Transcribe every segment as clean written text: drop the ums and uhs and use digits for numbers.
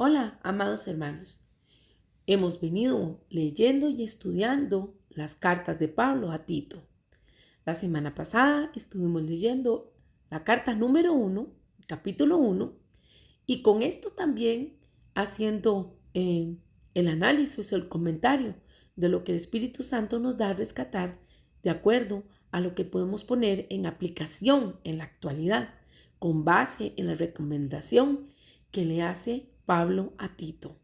Hola, amados hermanos. Hemos venido leyendo y estudiando las cartas de Pablo a Tito. La semana pasada estuvimos leyendo la carta número 1, capítulo 1, y con esto también haciendo el análisis o el comentario de lo que el Espíritu Santo nos da a rescatar de acuerdo a lo que podemos poner en aplicación en la actualidad, con base en la recomendación que le hace Pablo a Tito.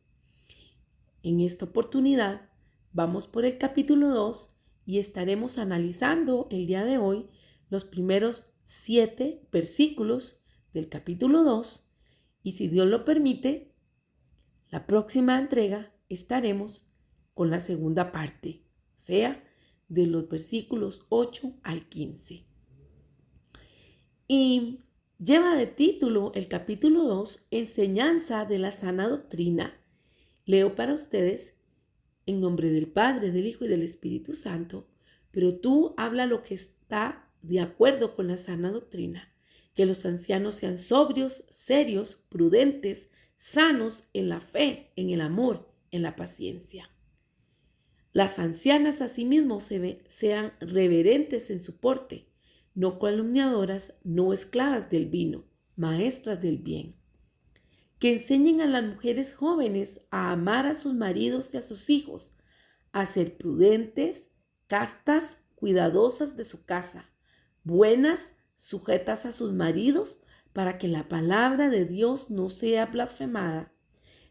En esta oportunidad vamos por el capítulo 2 y estaremos analizando el día de hoy los primeros 7 versículos del capítulo 2 y si Dios lo permite, la próxima entrega estaremos con la segunda parte, o sea, de los versículos 8 al 15. Y lleva de título el capítulo 2, Enseñanza de la sana doctrina. Leo para ustedes en nombre del Padre, del Hijo y del Espíritu Santo, pero tú habla lo que está de acuerdo con la sana doctrina, que los ancianos sean sobrios, serios, prudentes, sanos en la fe, en el amor, en la paciencia. Las ancianas asimismo sean reverentes en su porte, no calumniadoras, no esclavas del vino, maestras del bien. Que enseñen a las mujeres jóvenes a amar a sus maridos y a sus hijos, a ser prudentes, castas, cuidadosas de su casa, buenas, sujetas a sus maridos, para que la palabra de Dios no sea blasfemada.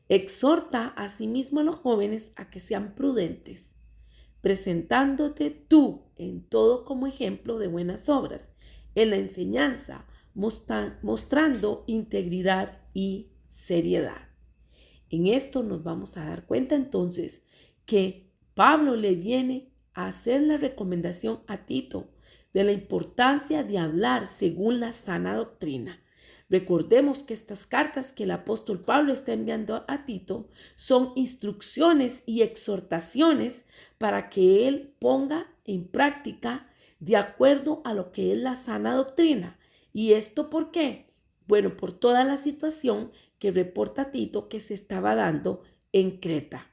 Exhorta asimismo a los jóvenes a que sean prudentes, presentándote tú en todo como ejemplo de buenas obras, en la enseñanza, mostrando integridad y seriedad. En esto nos vamos a dar cuenta entonces que Pablo le viene a hacer la recomendación a Tito de la importancia de hablar según la sana doctrina. Recordemos que estas cartas que el apóstol Pablo está enviando a Tito son instrucciones y exhortaciones para que él ponga en práctica de acuerdo a lo que es la sana doctrina. ¿Y esto por qué? Bueno, por toda la situación que reporta Tito que se estaba dando en Creta.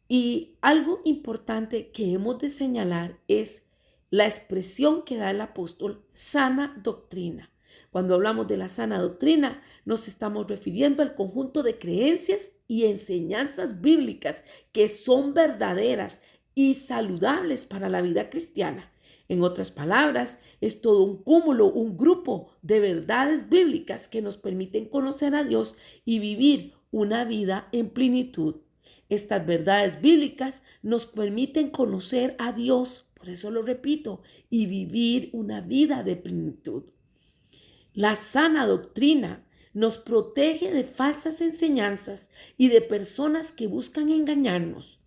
Y algo importante que hemos de señalar es la expresión que da el apóstol sana doctrina. Cuando hablamos de la sana doctrina, nos estamos refiriendo al conjunto de creencias y enseñanzas bíblicas que son verdaderas y saludables para la vida cristiana. En otras palabras, es todo un cúmulo, un grupo de verdades bíblicas que nos permiten conocer a Dios y vivir una vida en plenitud. Estas verdades bíblicas nos permiten conocer a Dios, por eso lo repito, y vivir una vida de plenitud. La sana doctrina nos protege de falsas enseñanzas y de personas que buscan engañarnos.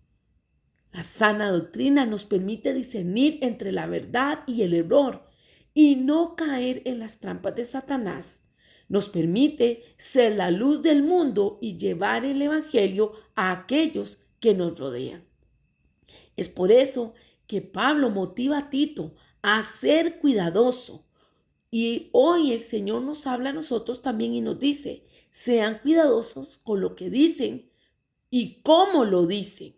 La sana doctrina nos permite discernir entre la verdad y el error y no caer en las trampas de Satanás. Nos permite ser la luz del mundo y llevar el evangelio a aquellos que nos rodean. Es por eso que Pablo motiva a Tito a ser cuidadoso. Y hoy el Señor nos habla a nosotros también y nos dice, sean cuidadosos con lo que dicen y cómo lo dicen.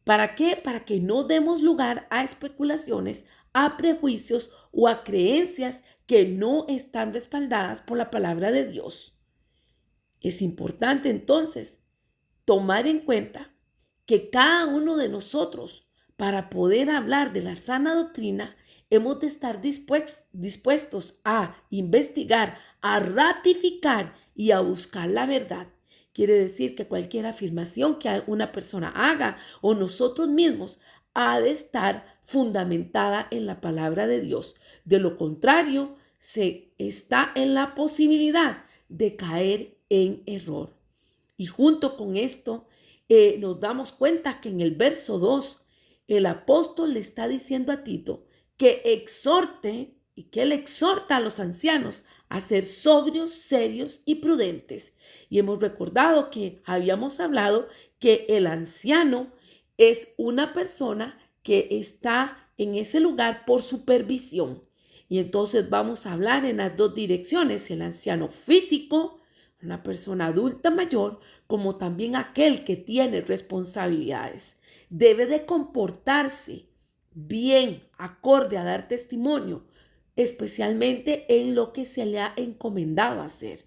¿Para qué? Para que no demos lugar a especulaciones, a prejuicios o a creencias que no están respaldadas por la palabra de Dios. Es importante entonces tomar en cuenta que cada uno de nosotros, para poder hablar de la sana doctrina, hemos de estar dispuestos a investigar, a ratificar y a buscar la verdad. Quiere decir que cualquier afirmación que una persona haga o nosotros mismos ha de estar fundamentada en la palabra de Dios. De lo contrario, se está en la posibilidad de caer en error. Y junto con esto, nos damos cuenta que en el verso 2, el apóstol le está diciendo a Tito que exhorte y que él exhorta a los ancianos a ser sobrios, serios y prudentes. Y hemos recordado que habíamos hablado que el anciano es una persona que está en ese lugar por supervisión. Y entonces vamos a hablar en las dos direcciones, el anciano físico, una persona adulta mayor, como también aquel que tiene responsabilidades. Debe de comportarse bien, acorde a dar testimonio, especialmente en lo que se le ha encomendado hacer.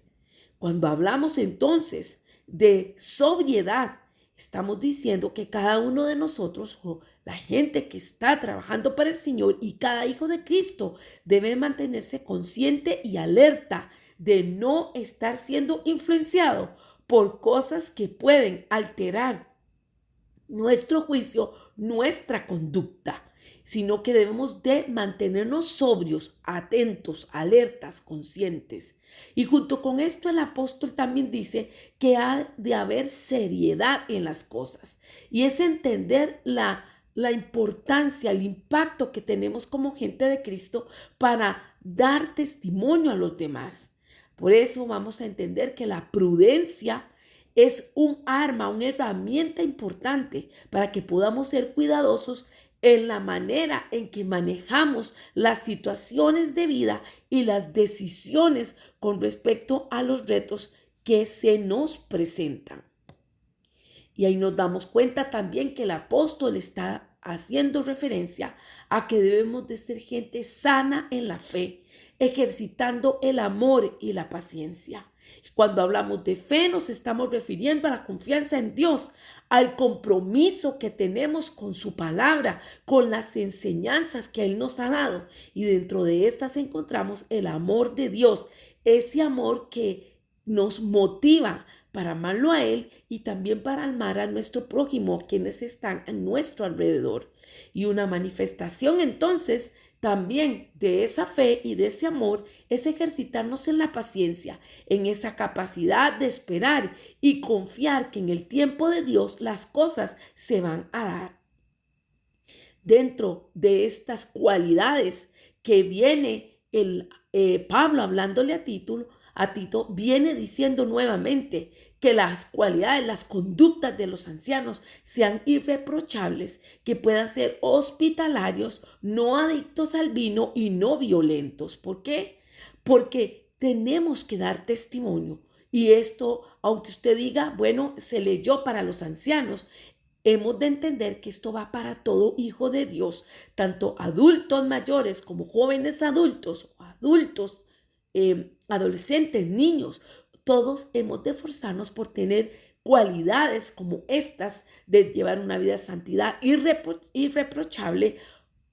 Cuando hablamos entonces de sobriedad, estamos diciendo que cada uno de nosotros, o la gente que está trabajando para el Señor y cada hijo de Cristo, debe mantenerse consciente y alerta de no estar siendo influenciado por cosas que pueden alterar nuestro juicio, nuestra conducta, sino que debemos de mantenernos sobrios, atentos, alertas, conscientes. Y junto con esto el apóstol también dice que ha de haber seriedad en las cosas, y es entender la importancia, el impacto que tenemos como gente de Cristo para dar testimonio a los demás. Por eso vamos a entender que la prudencia es un arma, una herramienta importante para que podamos ser cuidadosos en la manera en que manejamos las situaciones de vida y las decisiones con respecto a los retos que se nos presentan. Y ahí nos damos cuenta también que el apóstol está haciendo referencia a que debemos de ser gente sana en la fe, ejercitando el amor y la paciencia. Cuando hablamos de fe, nos estamos refiriendo a la confianza en Dios, al compromiso que tenemos con su palabra, con las enseñanzas que Él nos ha dado. Y dentro de estas encontramos el amor de Dios, ese amor que nos motiva para amarlo a Él y también para amar a nuestro prójimo, quienes están a nuestro alrededor. Y una manifestación entonces también de esa fe y de ese amor es ejercitarnos en la paciencia, en esa capacidad de esperar y confiar que en el tiempo de Dios las cosas se van a dar. Dentro de estas cualidades que viene Pablo hablándole a Tito, viene diciendo nuevamente que las cualidades, las conductas de los ancianos sean irreprochables, que puedan ser hospitalarios, no adictos al vino y no violentos. ¿Por qué? Porque tenemos que dar testimonio. Y esto, aunque usted diga, bueno, se leyó para los ancianos, hemos de entender que esto va para todo hijo de Dios, tanto adultos mayores como jóvenes adultos o adultos, adolescentes, niños. Todos hemos de esforzarnos por tener cualidades como estas de llevar una vida de santidad irreprochable,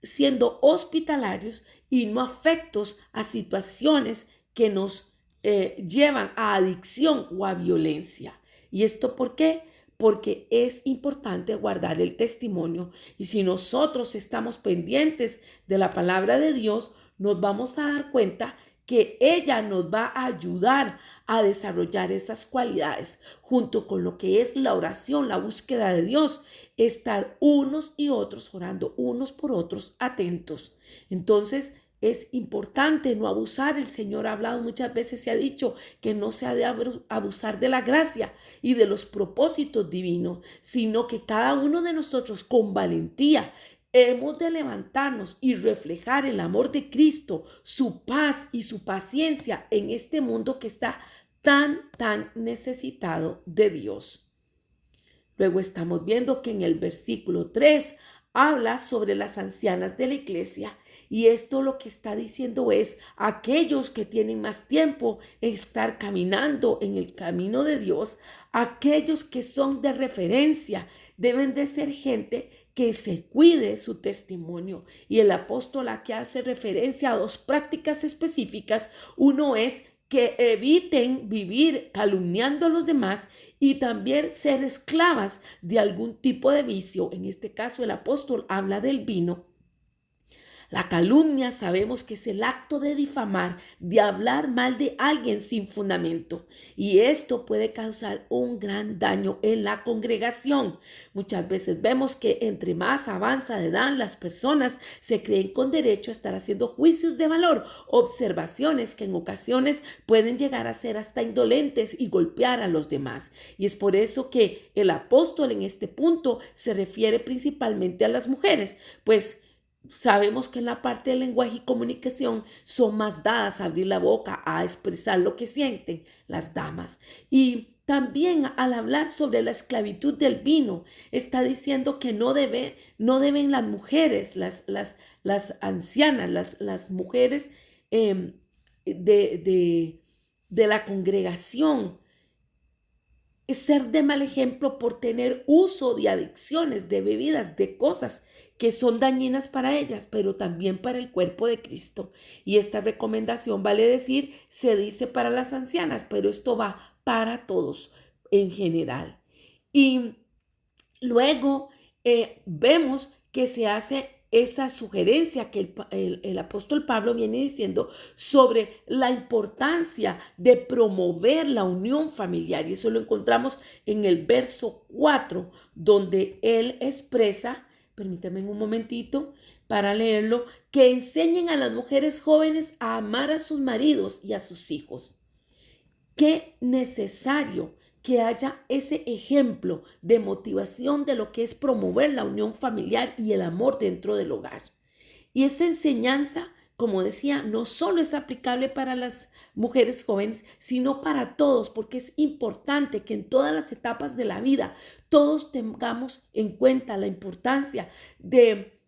siendo hospitalarios y no afectos a situaciones que nos llevan a adicción o a violencia. ¿Y esto por qué? Porque es importante guardar el testimonio, y si nosotros estamos pendientes de la palabra de Dios, nos vamos a dar cuenta que ella nos va a ayudar a desarrollar esas cualidades, junto con lo que es la oración, la búsqueda de Dios, estar unos y otros orando unos por otros, atentos. Entonces, es importante no abusar. El Señor ha hablado muchas veces, se ha dicho que no se ha de abusar de la gracia y de los propósitos divinos, sino que cada uno de nosotros con valentía hemos de levantarnos y reflejar el amor de Cristo, su paz y su paciencia en este mundo que está tan necesitado de Dios. Luego estamos viendo que en el versículo 3 habla sobre las ancianas de la iglesia, y esto lo que está diciendo es aquellos que tienen más tiempo en estar caminando en el camino de Dios, aquellos que son de referencia, deben de ser gente que se cuide su testimonio. Y el apóstol aquí hace referencia a dos prácticas específicas. Uno es que eviten vivir calumniando a los demás y también ser esclavas de algún tipo de vicio. En este caso, el apóstol habla del vino. La calumnia sabemos que es el acto de difamar, de hablar mal de alguien sin fundamento, y esto puede causar un gran daño en la congregación. Muchas veces vemos que entre más avanza de edad las personas se creen con derecho a estar haciendo juicios de valor, observaciones que en ocasiones pueden llegar a ser hasta indolentes y golpear a los demás. Y es por eso que el apóstol en este punto se refiere principalmente a las mujeres, pues Sabemos que en la parte del lenguaje y comunicación son más dadas a abrir la boca, a expresar lo que sienten las damas. Y también al hablar sobre la esclavitud del vino, está diciendo que no deben las mujeres, las ancianas, las mujeres eh, de, de, de la congregación, ser de mal ejemplo por tener uso de adicciones, de bebidas, de cosas que son dañinas para ellas, pero también para el cuerpo de Cristo. Y esta recomendación, vale decir, se dice para las ancianas, pero esto va para todos en general. Y luego vemos que se hace esa sugerencia que el apóstol Pablo viene diciendo sobre la importancia de promover la unión familiar. Y eso lo encontramos en el verso 4, donde él expresa, permítame un momentito para leerlo, que enseñen a las mujeres jóvenes a amar a sus maridos y a sus hijos. Qué necesario que haya ese ejemplo de motivación de lo que es promover la unión familiar y el amor dentro del hogar. Y esa enseñanza, como decía, no solo es aplicable para las mujeres jóvenes, sino para todos, porque es importante que en todas las etapas de la vida todos tengamos en cuenta la importancia de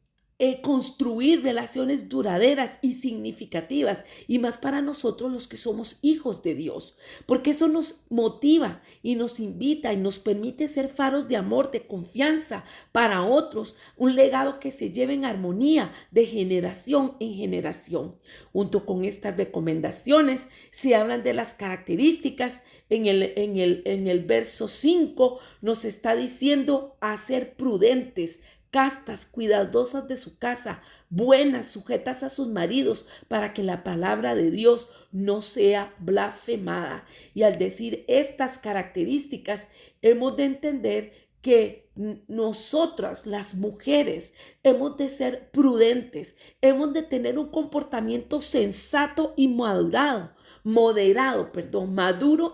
construir relaciones duraderas y significativas, y más para nosotros los que somos hijos de Dios, porque eso nos motiva y nos invita y nos permite ser faros de amor, de confianza para otros, un legado que se lleve en armonía de generación en generación. Junto con estas recomendaciones se hablan de las características. En el verso 5 nos está diciendo a ser prudentes, castas, cuidadosas de su casa, buenas, sujetas a sus maridos, para que la palabra de Dios no sea blasfemada. Y al decir estas características, hemos de entender que nosotras, las mujeres, hemos de ser prudentes, hemos de tener un comportamiento sensato y maduro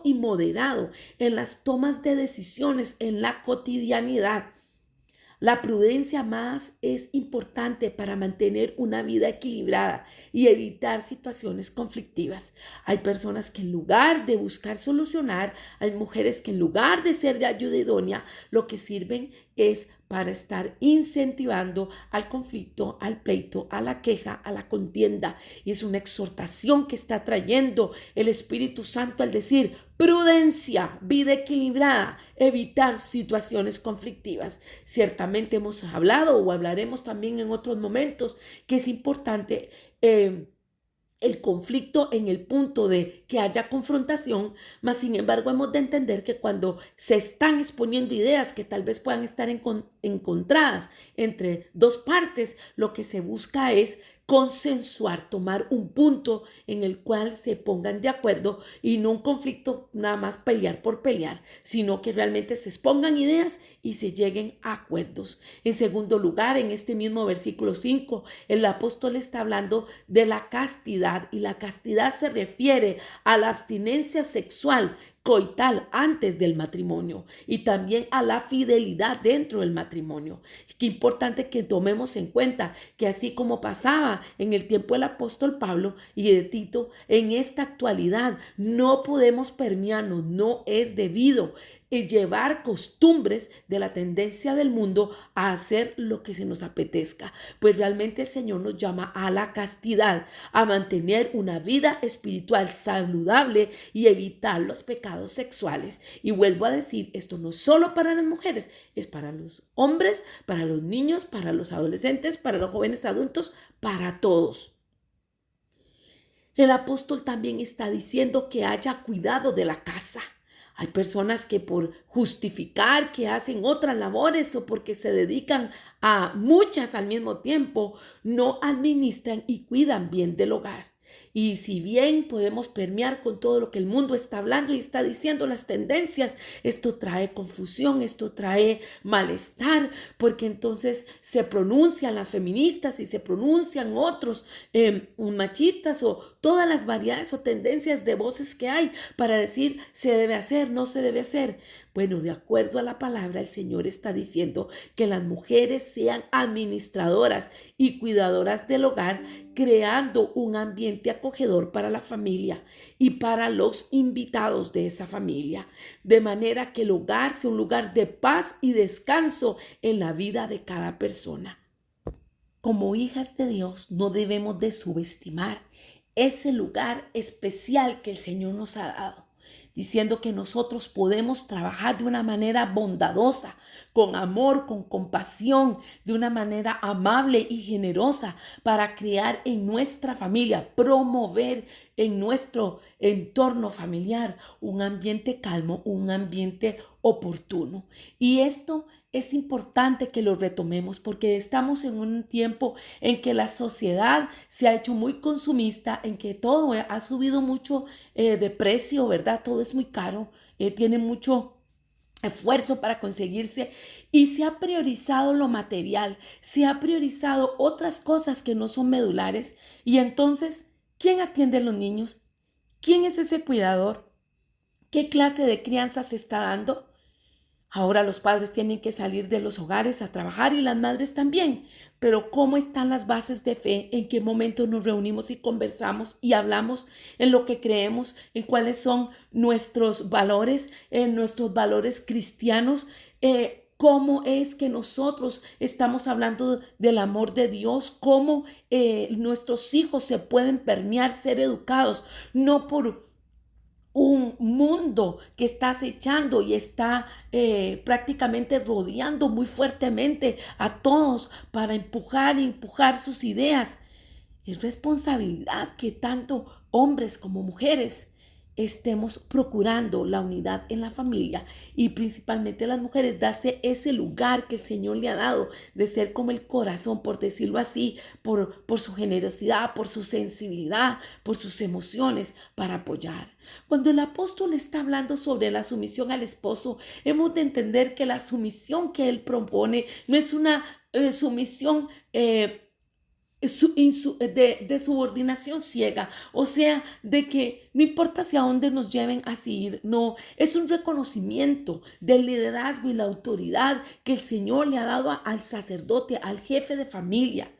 y moderado en las tomas de decisiones en la cotidianidad. La prudencia más es importante para mantener una vida equilibrada y evitar situaciones conflictivas. Hay personas que en lugar de buscar solucionar, hay mujeres que en lugar de ser de ayuda idónea, lo que sirven es para estar incentivando al conflicto, al pleito, a la queja, a la contienda. Y es una exhortación que está trayendo el Espíritu Santo al decir: prudencia, vida equilibrada, evitar situaciones conflictivas. Ciertamente hemos hablado o hablaremos también en otros momentos que es importante el conflicto en el punto de que haya confrontación, mas sin embargo hemos de entender que cuando se están exponiendo ideas que tal vez puedan estar encontradas entre dos partes, lo que se busca es consensuar, tomar un punto en el cual se pongan de acuerdo y no un conflicto nada más pelear por pelear, sino que realmente se expongan ideas y se lleguen a acuerdos. En segundo lugar, en este mismo versículo 5, el apóstol está hablando de la castidad, y la castidad se refiere a la abstinencia sexual coital antes del matrimonio y también a la fidelidad dentro del matrimonio. Qué importante que tomemos en cuenta que así como pasaba en el tiempo del apóstol Pablo y de Tito, en esta actualidad no podemos permearnos, no es debido llevar costumbres de la tendencia del mundo a hacer lo que se nos apetezca, pues realmente el Señor nos llama a la castidad, a mantener una vida espiritual saludable y evitar los pecados sexuales. Y vuelvo a decir, esto no es solo para las mujeres, es para los hombres, para los niños, para los adolescentes, para los jóvenes adultos, para todos. El apóstol también está diciendo que haya cuidado de la casa. Hay personas que por justificar que hacen otras labores o porque se dedican a muchas al mismo tiempo, no administran y cuidan bien del hogar. Y si bien podemos permear con todo lo que el mundo está hablando y está diciendo, las tendencias, esto trae confusión, esto trae malestar, porque entonces se pronuncian las feministas y se pronuncian otros machistas o todas las variedades o tendencias de voces que hay para decir se debe hacer, no se debe hacer. Bueno, de acuerdo a la palabra, el Señor está diciendo que las mujeres sean administradoras y cuidadoras del hogar, creando un ambiente acogedor para la familia y para los invitados de esa familia, de manera que el hogar sea un lugar de paz y descanso en la vida de cada persona. Como hijas de Dios, no debemos de subestimar ese lugar especial que el Señor nos ha dado, diciendo que nosotros podemos trabajar de una manera bondadosa, con amor, con compasión, de una manera amable y generosa para crear en nuestra familia, promover en nuestro entorno familiar un ambiente calmo, un ambiente oportuno. Y esto es importante que lo retomemos porque estamos en un tiempo en que la sociedad se ha hecho muy consumista, en que todo ha subido mucho de precio, ¿verdad? Todo es muy caro, tiene mucho esfuerzo para conseguirse y se ha priorizado lo material, se ha priorizado otras cosas que no son medulares y entonces, ¿quién atiende a los niños? ¿Quién es ese cuidador? ¿Qué clase de crianza se está dando? Ahora los padres tienen que salir de los hogares a trabajar y las madres también. Pero ¿cómo están las bases de fe? ¿En qué momento nos reunimos y conversamos y hablamos en lo que creemos, en cuáles son nuestros valores, en nuestros valores cristianos? ¿Cómo es que nosotros estamos hablando del amor de Dios? ¿Cómo nuestros hijos se pueden permear, ser educados, no por un mundo que está acechando y está prácticamente rodeando muy fuertemente a todos para empujar sus ideas? Es responsabilidad que tanto hombres como mujeres estemos procurando la unidad en la familia y principalmente las mujeres darse ese lugar que el Señor le ha dado de ser como el corazón, por decirlo así, por su generosidad, por su sensibilidad, por sus emociones para apoyar. Cuando el apóstol está hablando sobre la sumisión al esposo, hemos de entender que la sumisión que él propone no es una sumisión de subordinación ciega, o sea, de que no importa hacia dónde nos lleven a seguir, no, es un reconocimiento del liderazgo y la autoridad que el Señor le ha dado al sacerdote, al jefe de familia.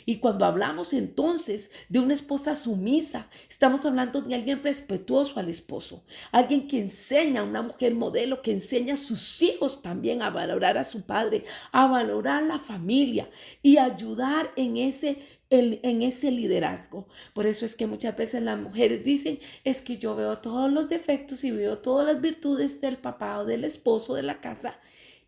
Y cuando hablamos entonces de una esposa sumisa, estamos hablando de alguien respetuoso al esposo, alguien que enseña a una mujer modelo, que enseña a sus hijos también a valorar a su padre, a valorar la familia y ayudar en ese liderazgo. Por eso es que muchas veces las mujeres dicen, es que yo veo todos los defectos y veo todas las virtudes del papá o del esposo de la casa.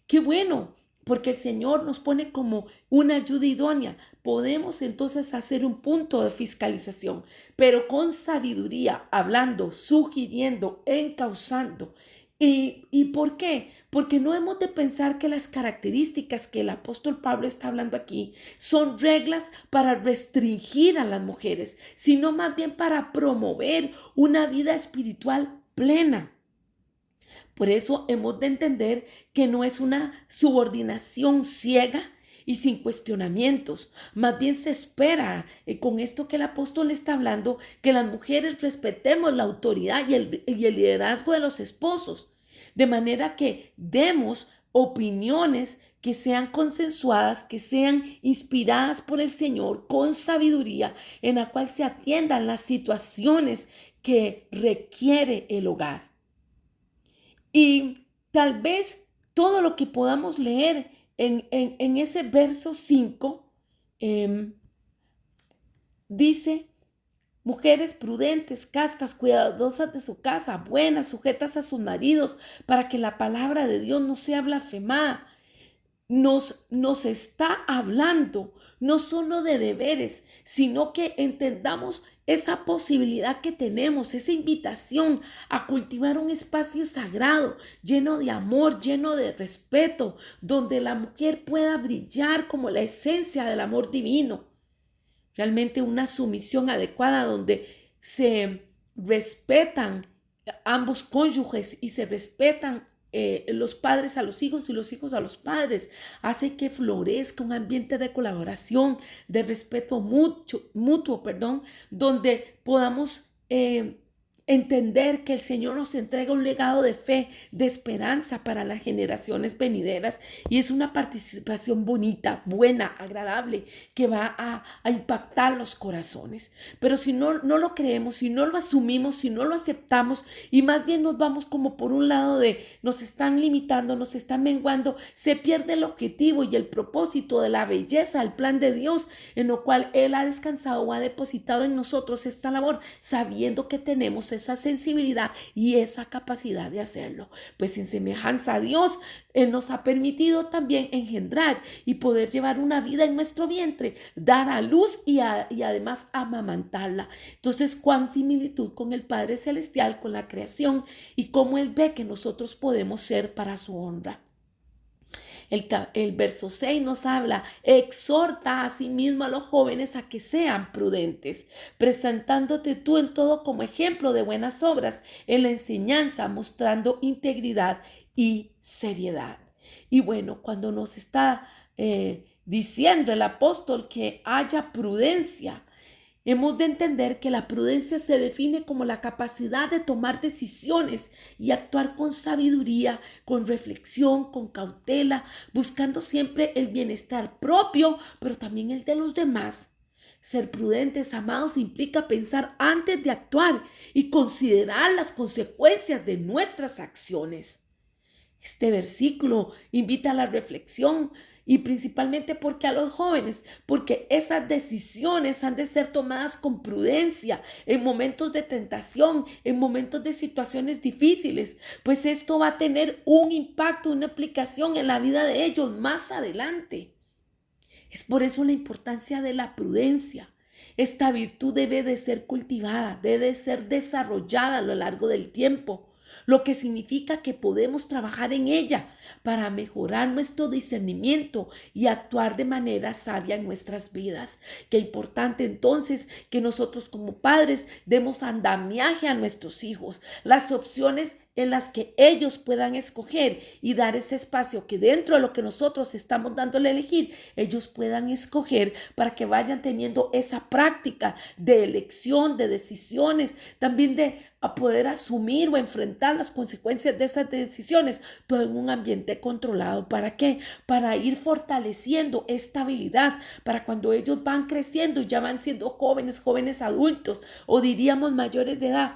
Qué bueno, porque el Señor nos pone como una ayuda idónea. Podemos entonces hacer un punto de fiscalización, pero con sabiduría, hablando, sugiriendo, encauzando. ¿Y por qué? Porque no hemos de pensar que las características que el apóstol Pablo está hablando aquí son reglas para restringir a las mujeres, sino más bien para promover una vida espiritual plena. Por eso hemos de entender que no es una subordinación ciega y sin cuestionamientos. Más bien se espera, con esto que el apóstol está hablando, que las mujeres respetemos la autoridad y el liderazgo de los esposos, de manera que demos opiniones que sean consensuadas, que sean inspiradas por el Señor con sabiduría, en la cual se atiendan las situaciones que requiere el hogar. Y tal vez todo lo que podamos leer en ese verso 5 dice, mujeres prudentes, castas, cuidadosas de su casa, buenas, sujetas a sus maridos, para que la palabra de Dios no sea blasfemada. Nos está hablando no solo de deberes, sino que entendamos esa posibilidad que tenemos, esa invitación a cultivar un espacio sagrado, lleno de amor, lleno de respeto, donde la mujer pueda brillar como la esencia del amor divino. Realmente una sumisión adecuada donde se respetan ambos cónyuges y se respetan los padres a los hijos y los hijos a los padres, hace que florezca un ambiente de colaboración, de respeto mutuo, donde podamos entender que el Señor nos entrega un legado de fe, de esperanza para las generaciones venideras, y es una participación bonita, buena, agradable, que va a impactar los corazones. Pero si no lo creemos, si no lo asumimos, si no lo aceptamos, y más bien nos vamos como por un lado de nos están limitando, nos están menguando, se pierde el objetivo y el propósito de la belleza, el plan de Dios, en lo cual Él ha descansado o ha depositado en nosotros esta labor, sabiendo que tenemos esa sensibilidad y esa capacidad de hacerlo. Pues en semejanza a Dios, Él nos ha permitido también engendrar y poder llevar una vida en nuestro vientre, dar a luz y además amamantarla. Entonces, cuán similitud con el Padre Celestial, con la creación, y cómo Él ve que nosotros podemos ser para su honra. El verso 6 nos habla: exhorta a sí mismo a los jóvenes a que sean prudentes, presentándote tú en todo como ejemplo de buenas obras, en la enseñanza, mostrando integridad y seriedad. Y bueno, cuando nos está diciendo el apóstol que haya prudencia, hemos de entender que la prudencia se define como la capacidad de tomar decisiones y actuar con sabiduría, con reflexión, con cautela, buscando siempre el bienestar propio, pero también el de los demás. Ser prudentes, amados, implica pensar antes de actuar y considerar las consecuencias de nuestras acciones. Este versículo invita a la reflexión, y principalmente porque a los jóvenes, porque esas decisiones han de ser tomadas con prudencia en momentos de tentación, en momentos de situaciones difíciles, pues esto va a tener un impacto, una aplicación en la vida de ellos más adelante. Es por eso la importancia de la prudencia. Esta virtud debe de ser cultivada, debe ser desarrollada a lo largo del tiempo, lo que significa que podemos trabajar en ella para mejorar nuestro discernimiento y actuar de manera sabia en nuestras vidas. Qué importante entonces que nosotros como padres demos andamiaje a nuestros hijos, las opciones en las que ellos puedan escoger, y dar ese espacio que dentro de lo que nosotros estamos dándole a elegir, ellos puedan escoger, para que vayan teniendo esa práctica de elección, de decisiones, también de a poder asumir o enfrentar las consecuencias de esas decisiones, todo en un ambiente controlado. ¿Para qué? Para ir fortaleciendo esta habilidad, para cuando ellos van creciendo y ya van siendo jóvenes adultos, o diríamos mayores de edad,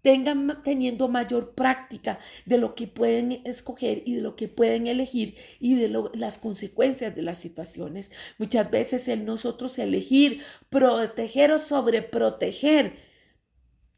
tengan teniendo mayor práctica de lo que pueden escoger y de lo que pueden elegir, y de las consecuencias de las situaciones. Muchas veces el nosotros elegir proteger o sobreproteger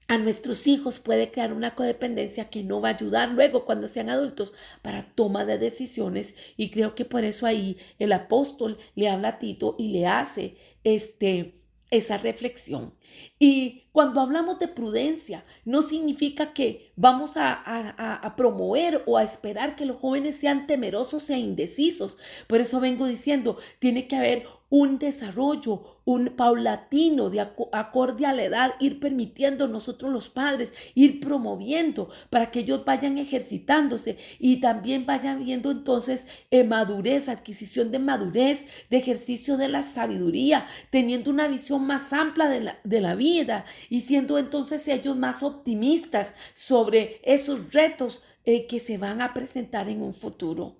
a nuestros hijos puede crear una codependencia que no va a ayudar luego cuando sean adultos para toma de decisiones, y creo que por eso ahí el apóstol le habla a Tito y le hace esa reflexión. Y cuando hablamos de prudencia, no significa que vamos a promover o a esperar que los jóvenes sean temerosos e indecisos. Por eso vengo diciendo, tiene que haber un desarrollo, un paulatino, de acorde a la edad, ir permitiendo nosotros los padres, ir promoviendo para que ellos vayan ejercitándose y también vayan viendo entonces madurez, adquisición de madurez, de ejercicio de la sabiduría, teniendo una visión más amplia de la vida, y siendo entonces ellos más optimistas sobre esos retos que se van a presentar en un futuro.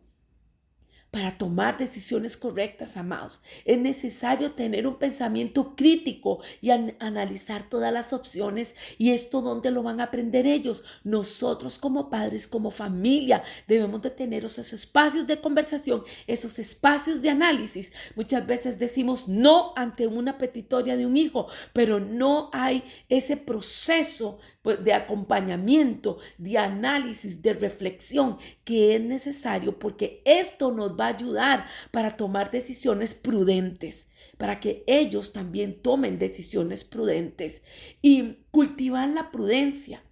Para tomar decisiones correctas, amados, es necesario tener un pensamiento crítico y analizar todas las opciones. ¿Y esto dónde lo van a aprender ellos? Nosotros como padres, como familia, debemos de tener esos espacios de conversación, esos espacios de análisis. Muchas veces decimos no ante una petitoria de un hijo, pero no hay ese proceso de acompañamiento, de análisis, de reflexión que es necesario, porque esto nos va a ayudar para tomar decisiones prudentes, para que ellos también tomen decisiones prudentes. Y cultivar la prudencia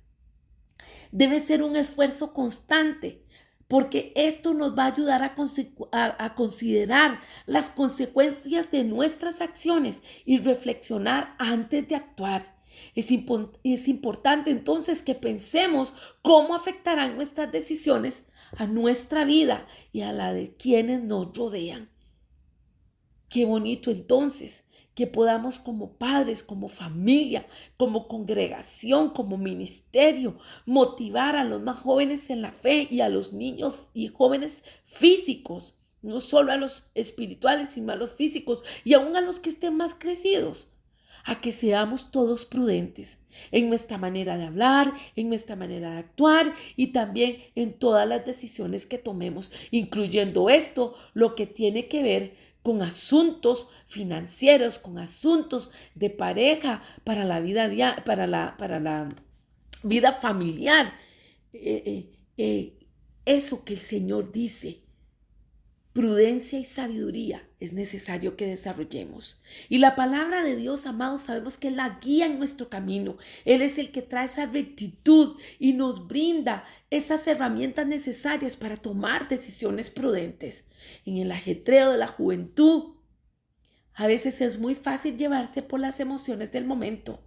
debe ser un esfuerzo constante, porque esto nos va a ayudar a considerar las consecuencias de nuestras acciones y reflexionar antes de actuar. Es importante entonces que pensemos cómo afectarán nuestras decisiones a nuestra vida y a la de quienes nos rodean. Qué bonito entonces que podamos como padres, como familia, como congregación, como ministerio, motivar a los más jóvenes en la fe y a los niños y jóvenes físicos, no solo a los espirituales, sino a los físicos y aún a los que estén más crecidos, a que seamos todos prudentes en nuestra manera de hablar, en nuestra manera de actuar y también en todas las decisiones que tomemos, incluyendo esto, lo que tiene que ver con asuntos financieros, con asuntos de pareja, para la vida, para la vida familiar. Eso que el Señor dice, prudencia y sabiduría es necesario que desarrollemos. Y la palabra de Dios, amados, sabemos que Él la guía en nuestro camino. Él es el que trae esa rectitud y nos brinda esas herramientas necesarias para tomar decisiones prudentes. En el ajetreo de la juventud, a veces es muy fácil llevarse por las emociones del momento.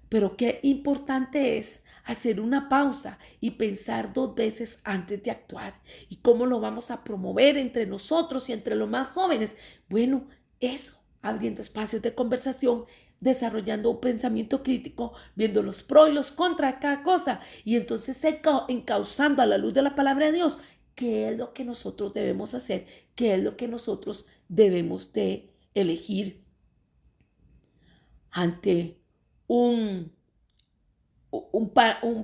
Pero qué importante es hacer una pausa y pensar 2 veces antes de actuar. ¿Y cómo lo vamos a promover entre nosotros y entre los más jóvenes? Bueno, eso, abriendo espacios de conversación, desarrollando un pensamiento crítico, viendo los pros y los contras de cada cosa y entonces encauzando a la luz de la palabra de Dios qué es lo que nosotros debemos hacer, qué es lo que nosotros debemos de elegir ante un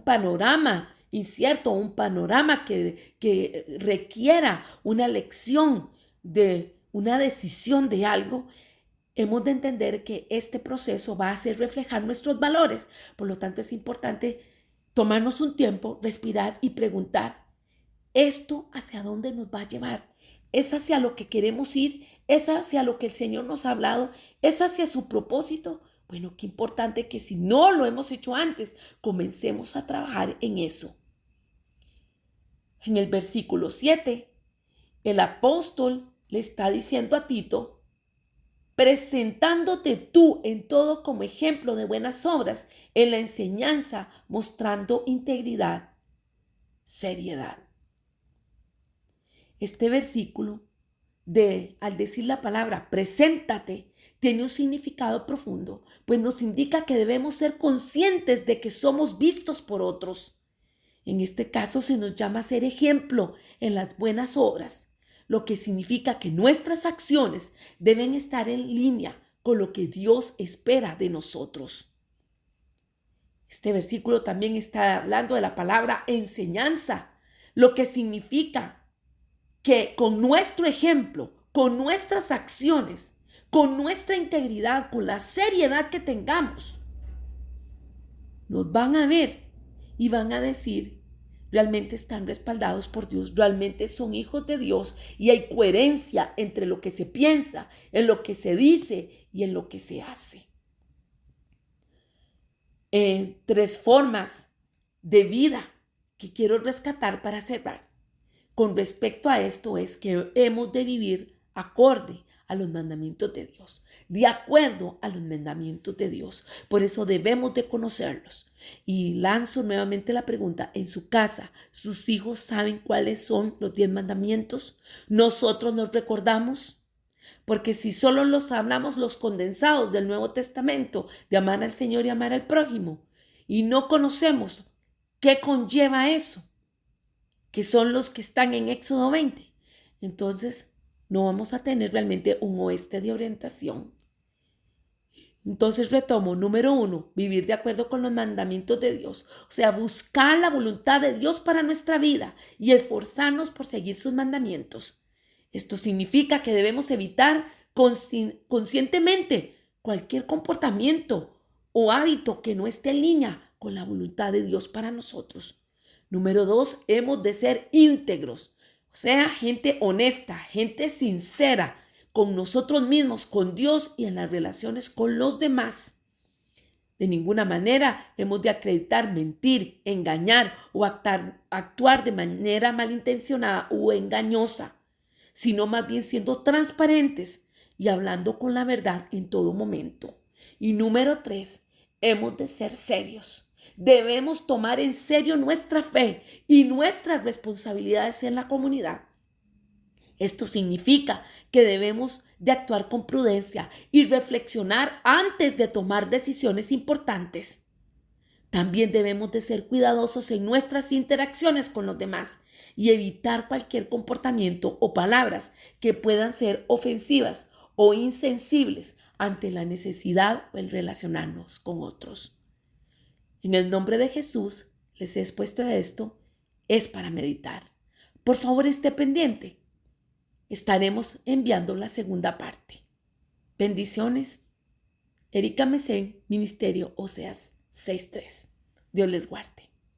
panorama incierto, un panorama que requiera una elección de una decisión de algo. Hemos de entender que este proceso va a hacer reflejar nuestros valores. Por lo tanto, es importante tomarnos un tiempo, respirar y preguntar, ¿esto hacia dónde nos va a llevar? ¿Es hacia lo que queremos ir? ¿Es hacia lo que el Señor nos ha hablado? ¿Es hacia su propósito? Bueno, qué importante que si no lo hemos hecho antes, comencemos a trabajar en eso. En el versículo 7, el apóstol le está diciendo a Tito, presentándote tú en todo como ejemplo de buenas obras, en la enseñanza, mostrando integridad, seriedad. Este versículo, al decir la palabra preséntate, tiene un significado profundo, pues nos indica que debemos ser conscientes de que somos vistos por otros. En este caso se nos llama a ser ejemplo en las buenas obras, lo que significa que nuestras acciones deben estar en línea con lo que Dios espera de nosotros. Este versículo también está hablando de la palabra enseñanza, lo que significa que con nuestro ejemplo, con nuestras acciones, con nuestra integridad, con la seriedad que tengamos, nos van a ver y van a decir, realmente están respaldados por Dios, realmente son hijos de Dios y hay coherencia entre lo que se piensa, en lo que se dice y en lo que se hace. 3 formas de vida que quiero rescatar para cerrar. Con respecto a esto es que hemos de vivir acorde a los mandamientos de Dios, de acuerdo a los mandamientos de Dios. Por eso debemos de conocerlos. Y lanzo nuevamente la pregunta, ¿en su casa sus hijos saben cuáles son los 10 mandamientos? ¿Nosotros nos recordamos? Porque si solo los hablamos los condensados del Nuevo Testamento, de amar al Señor y amar al prójimo, y no conocemos qué conlleva eso, que son los que están en Éxodo 20, entonces no vamos a tener realmente un oeste de orientación. Entonces retomo, número 1, vivir de acuerdo con los mandamientos de Dios, o sea, buscar la voluntad de Dios para nuestra vida y esforzarnos por seguir sus mandamientos. Esto significa que debemos evitar conscientemente cualquier comportamiento o hábito que no esté en línea con la voluntad de Dios para nosotros. Número 2, hemos de ser íntegros, o sea, gente honesta, gente sincera con nosotros mismos, con Dios y en las relaciones con los demás. De ninguna manera hemos de acreditar, mentir, engañar o actuar de manera malintencionada o engañosa, sino más bien siendo transparentes y hablando con la verdad en todo momento. Y número 3, hemos de ser serios. Debemos tomar en serio nuestra fe y nuestras responsabilidades en la comunidad. Esto significa que debemos de actuar con prudencia y reflexionar antes de tomar decisiones importantes. También debemos de ser cuidadosos en nuestras interacciones con los demás y evitar cualquier comportamiento o palabras que puedan ser ofensivas o insensibles ante la necesidad o el relacionarnos con otros. En el nombre de Jesús les he expuesto esto, es para meditar. Por favor, esté pendiente. Estaremos enviando la segunda parte. Bendiciones. Erika Mesén, Ministerio Oseas 6:3. Dios les guarde.